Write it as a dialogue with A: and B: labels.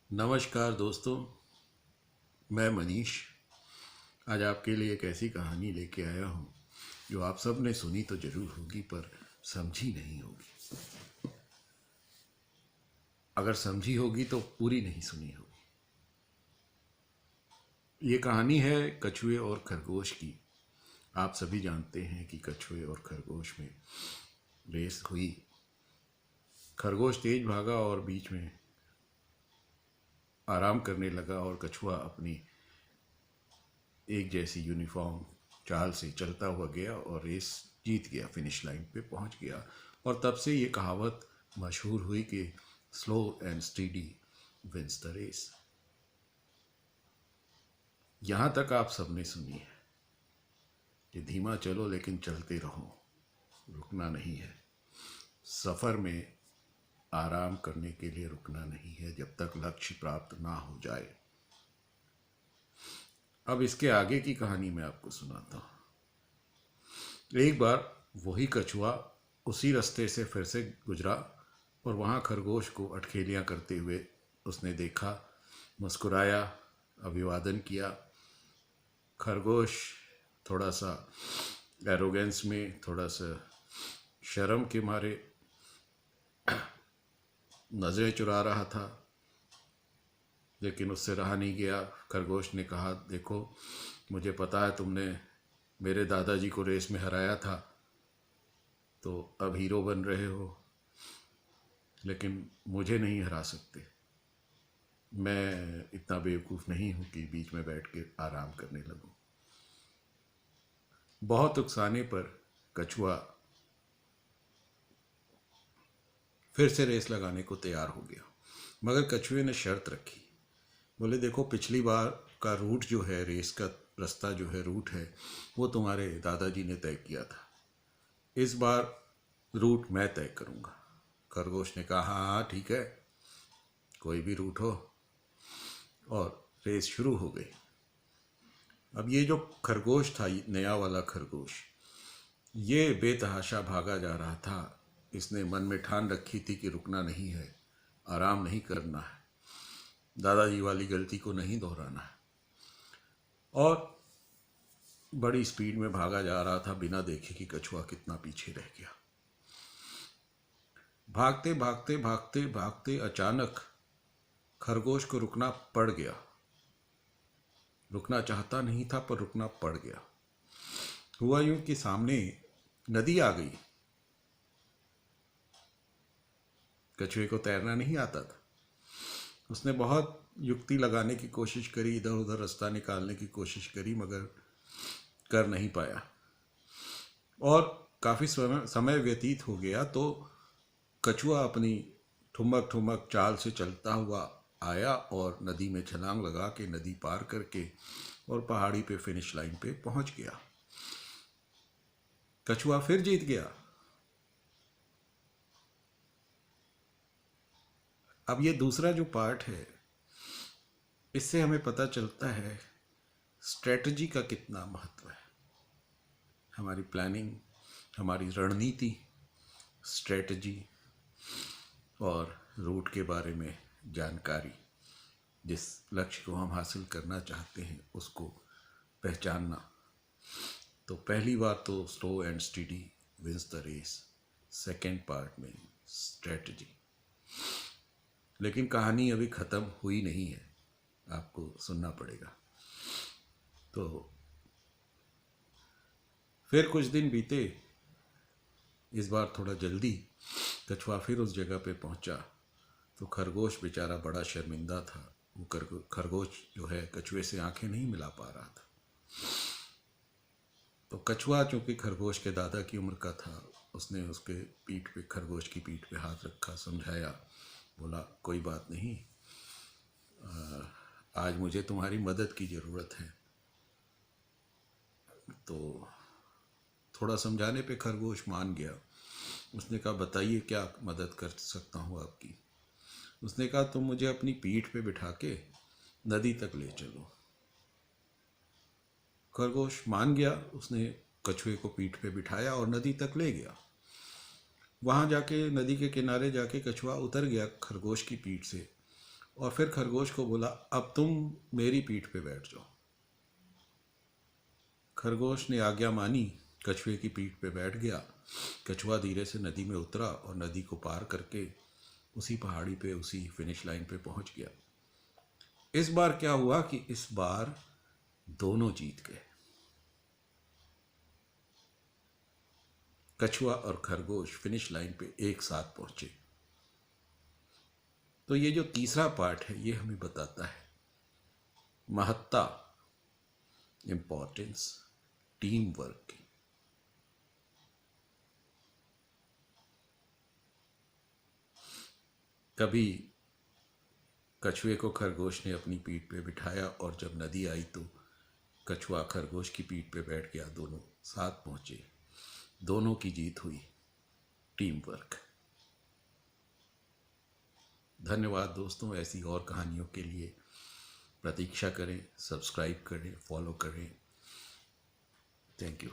A: नमस्कार दोस्तों, मैं मनीष आज आपके लिए एक ऐसी कहानी लेके आया हूँ जो आप सब ने सुनी तो ज़रूर होगी पर समझी नहीं होगी। अगर समझी होगी तो पूरी नहीं सुनी होगी। ये कहानी है कछुए और खरगोश की। आप सभी जानते हैं कि कछुए और खरगोश में रेस हुई। खरगोश तेज भागा और बीच में आराम करने लगा और कछुआ अपनी एक जैसी यूनिफॉर्म चाल से चलता हुआ गया और रेस जीत गया, फिनिश लाइन पे पहुंच गया। और तब से ये कहावत मशहूर हुई कि slow and steady wins the race. यहाँ तक आप सबने सुनी है कि धीमा चलो लेकिन चलते रहो, रुकना नहीं है। सफ़र में आराम करने के लिए रुकना नहीं है जब तक लक्ष्य प्राप्त ना हो जाए। अब इसके आगे की कहानी मैं आपको सुनाता हूँ। एक बार वही कछुआ उसी रास्ते से फिर से गुजरा और वहाँ खरगोश को अटखेलियाँ करते हुए उसने देखा, मुस्कुराया, अभिवादन किया। खरगोश थोड़ा सा एरोगेंस में, थोड़ा सा शर्म के मारे नज़रें चुरा रहा था, लेकिन उससे रहा नहीं गया। खरगोश ने कहा, देखो मुझे पता है तुमने मेरे दादाजी को रेस में हराया था, तो अब हीरो बन रहे हो, लेकिन मुझे नहीं हरा सकते। मैं इतना बेवकूफ़ नहीं हूँ कि बीच में बैठ के आराम करने लगूँ। बहुत उकसाने पर कछुआ फिर से रेस लगाने को तैयार हो गया, मगर कछुए ने शर्त रखी। बोले, देखो पिछली बार का रूट जो है, रेस का रास्ता जो है, रूट है, वो तुम्हारे दादाजी ने तय किया था। इस बार रूट मैं तय करूँगा। खरगोश ने कहा, हाँ हाँ ठीक है, कोई भी रूट हो। और रेस शुरू हो गई। अब ये जो खरगोश था, नया वाला खरगोश, ये बेतहाशा भागा जा रहा था। इसने मन में ठान रखी थी कि रुकना नहीं है, आराम नहीं करना है, दादाजी वाली गलती को नहीं दोहराना है। और बड़ी स्पीड में भागा जा रहा था बिना देखे कि कछुआ कितना पीछे रह गया। भागते भागते भागते भागते अचानक खरगोश को रुकना पड़ गया। रुकना चाहता नहीं था पर रुकना पड़ गया। हुआ यूं कि सामने नदी आ गई। कछुए को तैरना नहीं आता था। उसने बहुत युक्ति लगाने की कोशिश करी, इधर उधर रास्ता निकालने की कोशिश करी, मगर कर नहीं पाया। और काफ़ी समय व्यतीत हो गया तो कछुआ अपनी ठुमक ठुमक चाल से चलता हुआ आया और नदी में छलांग लगा के नदी पार करके और पहाड़ी पे फिनिश लाइन पे पहुंच गया। कछुआ फिर जीत गया। अब ये दूसरा जो पार्ट है, इससे हमें पता चलता है स्ट्रेटजी का कितना महत्व है। हमारी प्लानिंग, हमारी रणनीति, स्ट्रेटजी और रूट के बारे में जानकारी, जिस लक्ष्य को हम हासिल करना चाहते हैं उसको पहचानना। तो पहली बार तो slow and steady wins the race, second part में स्ट्रेटजी। लेकिन कहानी अभी ख़त्म हुई नहीं है, आपको सुनना पड़ेगा। तो फिर कुछ दिन बीते। इस बार थोड़ा जल्दी कछुआ फिर उस जगह पे पहुंचा तो खरगोश बेचारा बड़ा शर्मिंदा था। वो खरगोश जो है कछुए से आंखें नहीं मिला पा रहा था। तो कछुआ चूंकि खरगोश के दादा की उम्र का था, उसने उसके पीठ पे, खरगोश की पीठ पे हाथ रखा, समझाया, बोला कोई बात नहीं, आज मुझे तुम्हारी मदद की ज़रूरत है। तो थोड़ा समझाने पे खरगोश मान गया। उसने कहा, बताइए क्या मदद कर सकता हूँ आपकी। उसने कहा, तुम मुझे अपनी पीठ पे बिठा के नदी तक ले चलो। खरगोश मान गया। उसने कछुए को पीठ पे बिठाया और नदी तक ले गया। वहाँ जाके नदी के किनारे जाके कछुआ उतर गया खरगोश की पीठ से और फिर खरगोश को बोला, अब तुम मेरी पीठ पे बैठ जाओ। खरगोश ने आज्ञा मानी, कछुए की पीठ पे बैठ गया। कछुआ धीरे से नदी में उतरा और नदी को पार करके उसी पहाड़ी पे, उसी फिनिश लाइन पे पहुंच गया। इस बार क्या हुआ कि इस बार दोनों जीत गए। कछुआ और खरगोश फिनिश लाइन पे एक साथ पहुंचे। तो ये जो तीसरा पार्ट है ये हमें बताता है महत्ता, इंपॉर्टेंस टीम वर्क की। कभी कछुए को खरगोश ने अपनी पीठ पे बिठाया और जब नदी आई तो कछुआ खरगोश की पीठ पे बैठ गया। दोनों साथ पहुंचे, दोनों की जीत हुई। Team work. धन्यवाद दोस्तों। ऐसी और कहानियों के लिए प्रतीक्षा करें, सब्सक्राइब करें, फॉलो करें। Thank you.